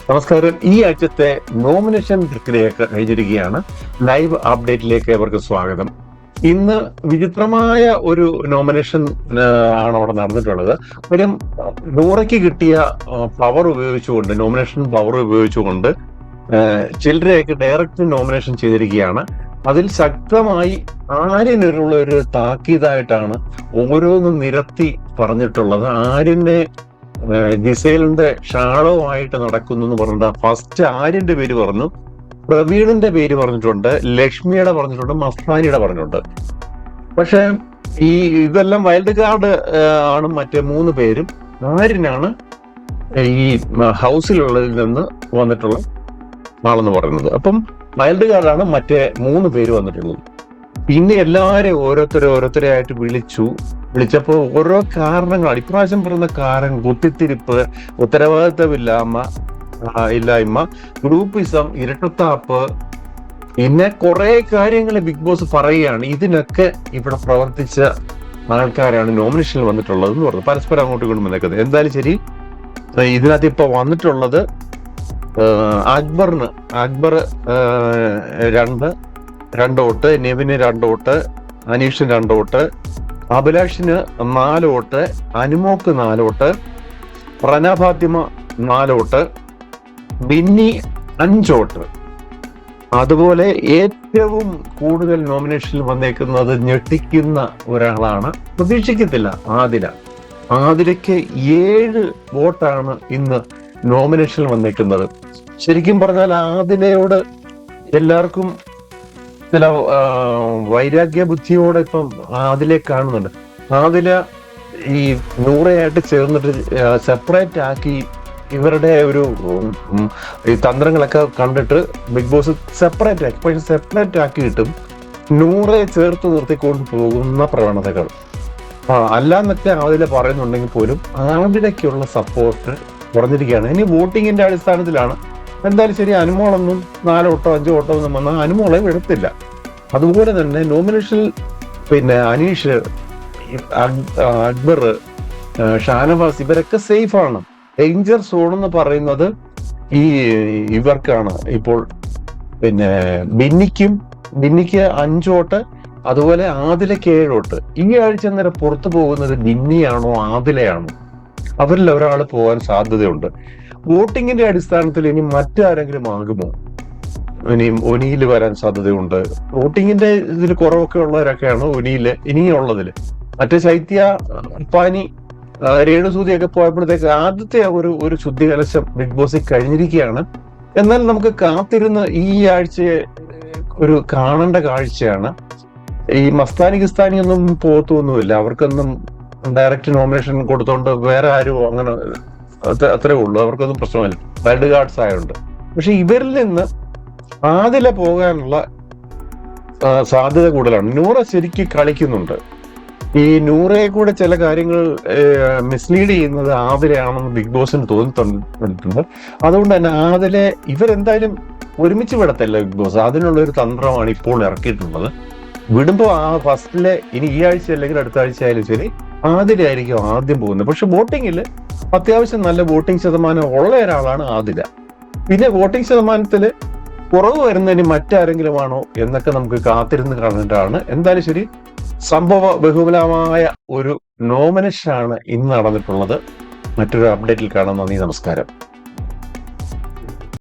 നമസ്കാരം. ഈ ആഴ്ചത്തെ നോമിനേഷൻ പ്രക്രിയയൊക്കെ കഴിഞ്ഞിരിക്കുകയാണ്. ലൈവ് അപ്ഡേറ്റിലേക്ക് അവർക്ക് സ്വാഗതം. ഇന്ന് വിചിത്രമായ ഒരു നോമിനേഷൻ ആണ് അവിടെ നടന്നിട്ടുള്ളത്. കാര്യം നൂറയ്ക്ക് കിട്ടിയ പവർ ഉപയോഗിച്ചുകൊണ്ട്, നോമിനേഷൻ പവർ ഉപയോഗിച്ചുകൊണ്ട് ചിലരെയൊക്കെ ഡയറക്റ്റ് നോമിനേഷൻ ചെയ്തിരിക്കുകയാണ്. അതിൽ ശക്തമായി ആര്യനുള്ള ഒരു താക്കീതായിട്ടാണ് ഓരോന്നും നിരത്തി പറഞ്ഞിട്ടുള്ളത്. ആര്യനെ ജിസേലിന്റെ ഷാഡോ ആയിട്ട് നടക്കുന്നു എന്ന് പറഞ്ഞിട്ട് ഫസ്റ്റ് ആര്യന്റെ പേര് പറഞ്ഞു, പ്രവീണിന്റെ പേര് പറഞ്ഞിട്ടുണ്ട്, ലക്ഷ്മിയുടെ പറഞ്ഞിട്ടുണ്ട്, മസ്താനിയുടെ പറഞ്ഞിട്ടുണ്ട്. പക്ഷെ ഇതെല്ലാം വൈൽഡ് കാർഡ് ആണ്. മറ്റേ 3 പേരും ആര്യനാണ് ഈ ഹൗസിലുള്ളതിൽ നിന്ന് വന്നിട്ടുള്ള ആളെന്ന് പറയുന്നത്. അപ്പം വൈൽഡ് കാർഡാണ് മറ്റേ 3 പേര് വന്നിട്ടുള്ളത്. പിന്നെ എല്ലാവരെയും ഓരോരുത്തരായിട്ട് വിളിച്ചപ്പോൾ ഓരോ കാരണങ്ങളാണ്. ഇപ്രാവശ്യം പറയുന്ന കാരണം കുത്തിത്തിരിപ്പ്, ഇല്ലായ്മ, ഗ്രൂപ്പിസം, ഇരട്ടത്താപ്പ്, പിന്നെ കുറെ കാര്യങ്ങൾ ബിഗ് ബോസ് പറയുകയാണ്. ഇതിനൊക്കെ ഇവിടെ പ്രവർത്തിച്ച ആൾക്കാരാണ് നോമിനേഷനിൽ വന്നിട്ടുള്ളത് എന്ന് പറഞ്ഞു. പരസ്പരം അങ്ങോട്ടും ഇങ്ങോട്ടും വന്നേക്കുന്നത്. എന്തായാലും ശരി, ഇതിനകത്ത് ഇപ്പൊ വന്നിട്ടുള്ളത് അക്ബർ 2 വോട്ട്, നെവിന് 2 വോട്ട്, അനീഷിന് 2 വോട്ട്, അഭിലാഷിന് 4 വോട്ട്, അനുമോക്ക് 4 vote, Rana Fathima 4 vote, Binny 5 vote. അതുപോലെ ഏറ്റവും കൂടുതൽ നോമിനേഷനിൽ വന്നേക്കുന്നത് ഞെട്ടിക്കുന്ന ഒരാളാണ്, പ്രതീക്ഷിക്കത്തില്ല, ആതിരയ്ക്ക് 7 വോട്ടാണ് ഇന്ന് നോമിനേഷനിൽ വന്നേക്കുന്നത്. ശരിക്കും പറഞ്ഞാൽ ആതിരയോട് എല്ലാവർക്കും ചില വൈരാഗ്യ ബുദ്ധിയോടെ ഇപ്പം ആദിലെ കാണുന്നുണ്ട്. ആദില ഈ നൂറയായിട്ട് ചേർന്നിട്ട് സെപ്പറേറ്റ് ആക്കി ഇവരുടെ ഒരു ഈ തന്ത്രങ്ങളൊക്കെ കണ്ടിട്ട് ബിഗ് ബോസ് സെപ്പറേറ്റ് ആക്കി. പക്ഷെ സെപ്പറേറ്റ് ആക്കിയിട്ടും നൂറയെ ചേർത്ത് നിർത്തിക്കൊണ്ട് പോകുന്ന പ്രവണതകൾ അല്ലാന്നൊക്കെ ആദില പറയുന്നുണ്ടെങ്കിൽ പോലും ആദിലയ്ക്കുള്ള സപ്പോർട്ട് കുറഞ്ഞിരിക്കുകയാണ്. ഇനി വോട്ടിങ്ങിന്റെ അടിസ്ഥാനത്തിലാണ്. എന്തായാലും ശരി, അനുമോളൊന്നും 4 വോട്ടോ 5 വോട്ടോ ഒന്നും വന്നാൽ അനുമോളെ എടുത്തില്ല. അതുപോലെ തന്നെ നോമിനേഷനിൽ പിന്നെ അനീഷ്, അക്ബർ, ഷാനവാസ് ഇവരൊക്കെ സേഫ് ആണ്. ഡേഞ്ചർ സോൺ എന്ന് പറയുന്നത് ഇവർക്കാണ് ഇപ്പോൾ. പിന്നെ ബിന്നിക്ക് 5 വോട്ട്, അതുപോലെ ആദിലയ്ക്ക് 7 വോട്ട്. ഈ ആഴ്ച നേരം പുറത്തു പോകുന്നത് ബിന്നിയാണോ ആദിലയാണോ? അവരിൽ ഒരാൾ പോകാൻ സാധ്യതയുണ്ട്. വോട്ടിങ്ങിന്റെ അടിസ്ഥാനത്തിൽ ഇനി മറ്റാരെങ്കിലും ആകുമോ? ഒനിയിൽ വരാൻ സാധ്യതയുണ്ട്. വോട്ടിങ്ങിന്റെ ഇതിൽ കുറവൊക്കെ ഉള്ളവരൊക്കെയാണ് ഒനിയില് ഇനിയുള്ളതില്. മറ്റേ ശൈത്യ, പാനി, രേണുസൂതിയൊക്കെ പോയപ്പോഴത്തേക്ക് ആദ്യത്തെ ഒരു ശുദ്ധികലശം ബിഗ് ബോസിൽ കഴിഞ്ഞിരിക്കുകയാണ്. എന്നാൽ നമുക്ക് കാത്തിരുന്ന് ഈ ആഴ്ചയെ ഒരു കാണേണ്ട കാഴ്ചയാണ്. ഈ മസ്താനി ഒന്നും പോകത്തൊന്നുമില്ല. അവർക്കൊന്നും ഡയറക്റ്റ് നോമിനേഷൻ കൊടുത്തോണ്ട് വേറെ ആരും അങ്ങനെ അത്രേ ഉള്ളൂ. അവർക്കൊന്നും പ്രശ്നമില്ല, വൈൽഡ് കാർഡ്സ് ആയതുകൊണ്ട്. പക്ഷെ ഇവരിൽ നിന്ന് ആദില പോകാനുള്ള സാധ്യത കൂടുതലാണ്. നൂറ ശരിക്കും കളിക്കുന്നുണ്ട്. ഈ നൂറയെ കൂടെ ചില കാര്യങ്ങൾ മിസ്ലീഡ് ചെയ്യുന്നത് ആദിലയാണെന്ന് ബിഗ് ബോസിന് തോന്നിട്ടുണ്ട്. അതുകൊണ്ട് തന്നെ ആദിലെ ഇവരെന്തായാലും ഒരുമിച്ച് വിടത്തില്ല ബിഗ് ബോസ്. അതിനുള്ള ഒരു തന്ത്രമാണ് ഇപ്പോൾ ഇറക്കിയിട്ടുള്ളത്. വിടുമ്പോൾ ഫസ്റ്റിലെ ഇനി ഈ ആഴ്ച അല്ലെങ്കിൽ അടുത്ത ആഴ്ച ആയാലും ശരി ആദിലയായിരിക്കും ആദ്യം പോകുന്നത്. പക്ഷെ വോട്ടിങ്ങിൽ അത്യാവശ്യം നല്ല വോട്ടിംഗ് ശതമാനം ഉള്ള ഒരാളാണ് ആദില. പിന്നെ വോട്ടിംഗ് ശതമാനത്തിൽ കുറവ് വരുന്നതിന് മറ്റാരെങ്കിലും ആണോ എന്നൊക്കെ നമുക്ക് കാത്തിരുന്ന് കാണേണ്ടതാണ്. എന്തായാലും ശരി, സംഭവ ബഹുലമായ ഒരു നോമിനേഷനാണ് ഇന്ന് നടന്നിട്ടുള്ളത്. മറ്റൊരു അപ്ഡേറ്റിൽ കാണാം. നന്ദി, നമസ്കാരം.